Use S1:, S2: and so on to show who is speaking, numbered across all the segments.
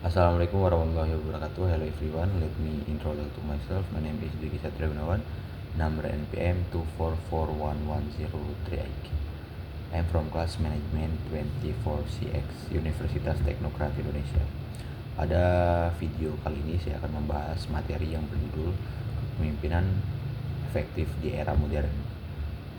S1: Assalamualaikum warahmatullahi wabarakatuh. Hello everyone, let me introduce to myself. My name is Dwi Satria Gunawan. Number NPM 2441103IK. I'm from class management 24CX Universitas Teknokrat Indonesia. Pada video kali ini saya akan membahas materi yang berjudul Kepemimpinan Efektif di Era Modern.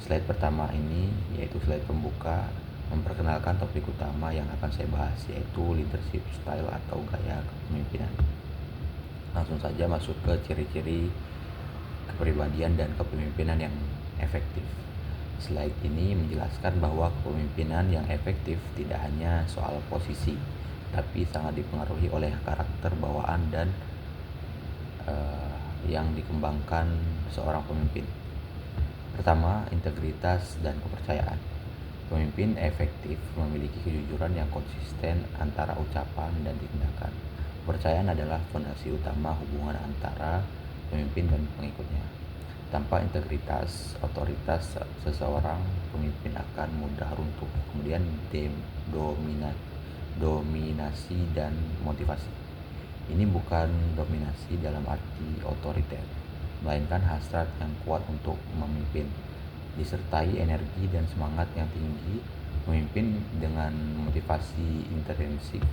S1: Slide pertama ini yaitu slide pembuka memperkenalkan topik utama yang akan saya bahas, yaitu leadership style atau gaya kepemimpinan. Langsung saja masuk ke ciri-ciri kepribadian dan kepemimpinan yang efektif. Slide ini menjelaskan bahwa kepemimpinan yang efektif tidak hanya soal posisi, tapi sangat dipengaruhi oleh karakter bawaan dan yang dikembangkan seorang pemimpin. Pertama, integritas dan kepercayaan. Pemimpin efektif memiliki kejujuran yang konsisten antara ucapan dan tindakan. Kepercayaan adalah fondasi utama hubungan antara pemimpin dan pengikutnya. Tanpa integritas, otoritas seseorang pemimpin akan mudah runtuh. Kemudian dominasi dan motivasi. Ini bukan dominasi dalam arti otoriter, melainkan hasrat yang kuat untuk memimpin. Disertai energi dan semangat yang tinggi, pemimpin dengan motivasi intrinsik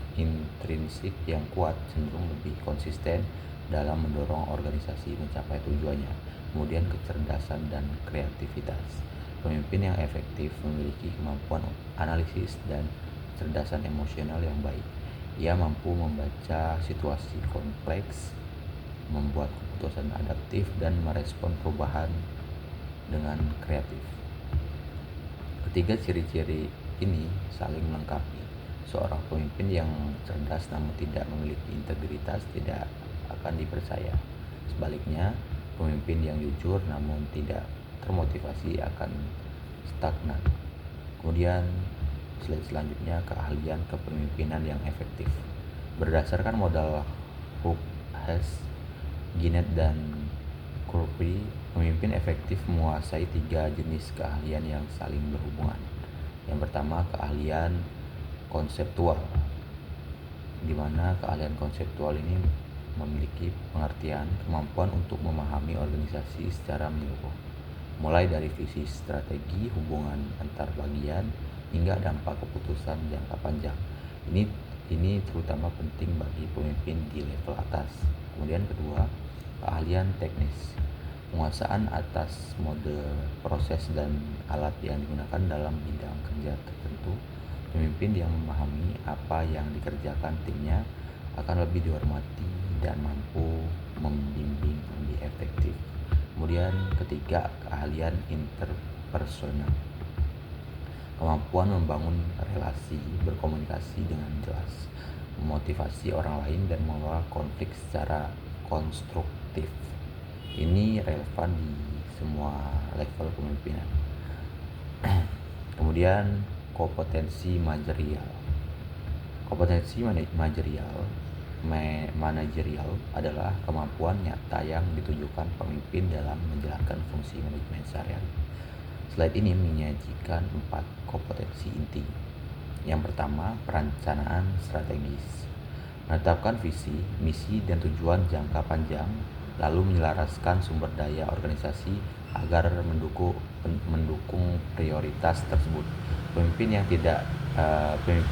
S1: yang kuat cenderung lebih konsisten dalam mendorong organisasi mencapai tujuannya. Kemudian kecerdasan dan kreativitas. Pemimpin yang efektif memiliki kemampuan analisis dan kecerdasan emosional yang baik. Ia mampu membaca situasi kompleks, membuat keputusan adaptif, dan merespon perubahan dengan kreatif. Ketiga ciri-ciri ini saling melengkapi. Seorang pemimpin yang cerdas namun tidak memiliki integritas tidak akan dipercaya. Sebaliknya, pemimpin yang jujur namun tidak termotivasi akan stagnan. Kemudian slide selanjutnya, keahlian kepemimpinan yang efektif. Berdasarkan modal Hook, Hess, Ginet, dan Kurpi, pemimpin efektif menguasai 3 jenis keahlian yang saling berhubungan. Yang pertama, keahlian konseptual, di mana keahlian konseptual ini memiliki pengertian kemampuan untuk memahami organisasi secara menyeluruh, mulai dari visi, strategi, hubungan antar bagian, hingga dampak keputusan jangka panjang. Ini terutama penting bagi pemimpin di level atas. Kemudian kedua, keahlian teknis, penguasaan atas mode, proses, dan alat yang digunakan dalam bidang kerja tertentu. Pemimpin yang memahami apa yang dikerjakan timnya akan lebih dihormati dan mampu membimbing lebih efektif. Kemudian ketiga, keahlian interpersonal, kemampuan membangun relasi, berkomunikasi dengan jelas, memotivasi orang lain, dan mengelola konflik secara konstruktif. Ini relevan di semua level kepemimpinan. Kemudian kompetensi manajerial. Kompetensi manajerial adalah kemampuan nyata yang ditujukan pemimpin dalam menjalankan fungsi manajemen sehari-hari. Slide ini menyajikan 4 kompetensi inti. Yang pertama, perencanaan strategis. Menetapkan visi, misi, dan tujuan jangka panjang, lalu menyelaraskan sumber daya organisasi agar mendukung prioritas tersebut. Pemimpin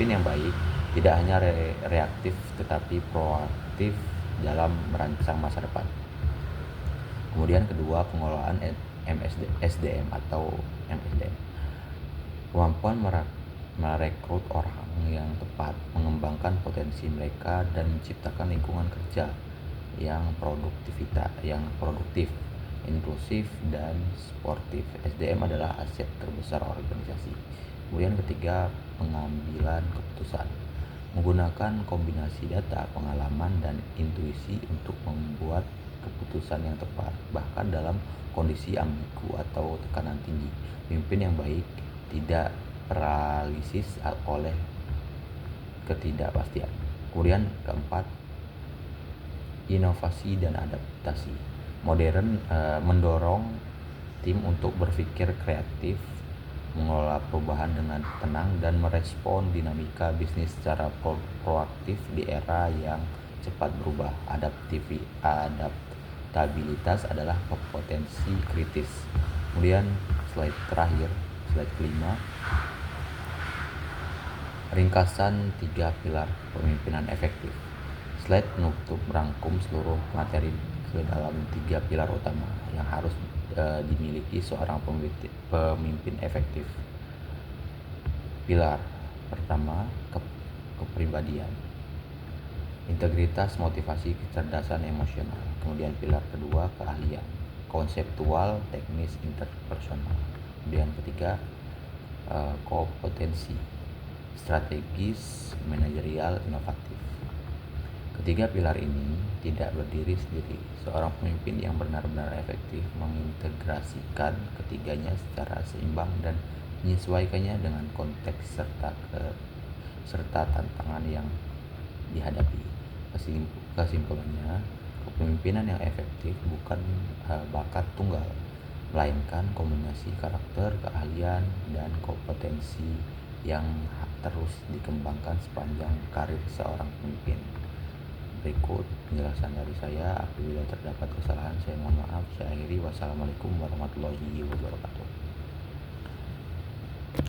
S1: yang baik tidak hanya reaktif tetapi proaktif dalam merancang masa depan. Kemudian kedua, pengelolaan SDM atau MSDM. Kemampuan merekrut orang yang tepat, mengembangkan potensi mereka, dan menciptakan lingkungan kerja yang produktif, inklusif, dan sportif. SDM adalah aset terbesar organisasi. Kemudian ketiga, pengambilan keputusan. Menggunakan kombinasi data, pengalaman, dan intuisi untuk membuat keputusan yang tepat, bahkan dalam kondisi ambigu atau tekanan tinggi. Pemimpin yang baik tidak paralisis oleh ketidakpastian. Kemudian keempat, inovasi dan adaptasi. Mendorong tim untuk berpikir kreatif, mengelola perubahan dengan tenang, dan merespon dinamika bisnis secara proaktif di era yang cepat berubah. Adaptabilitas adalah potensi kritis. Kemudian slide terakhir, slide kelima, ringkasan 3 pilar pemimpinan efektif. Slide penutup merangkum seluruh materi ke dalam 3 pilar utama yang harus dimiliki seorang pemimpin efektif. Pilar pertama, kepribadian, integritas, motivasi, kecerdasan emosional. Kemudian pilar kedua, keahlian, konseptual, teknis, interpersonal. Kemudian ketiga, kompetensi, strategis, manajerial, inovatif. Ketiga pilar ini tidak berdiri sendiri. Seorang pemimpin yang benar-benar efektif mengintegrasikan ketiganya secara seimbang dan menyesuaikannya dengan konteks serta tantangan yang dihadapi. Kesimpulannya, kepemimpinan yang efektif bukan bakat tunggal, melainkan kombinasi karakter, keahlian, dan kompetensi yang terus dikembangkan sepanjang karir seorang pemimpin. Berikut penjelasan dari saya. Apabila terdapat kesalahan, saya mohon maaf. Saya akhiri. Wassalamualaikum warahmatullahi wabarakatuh.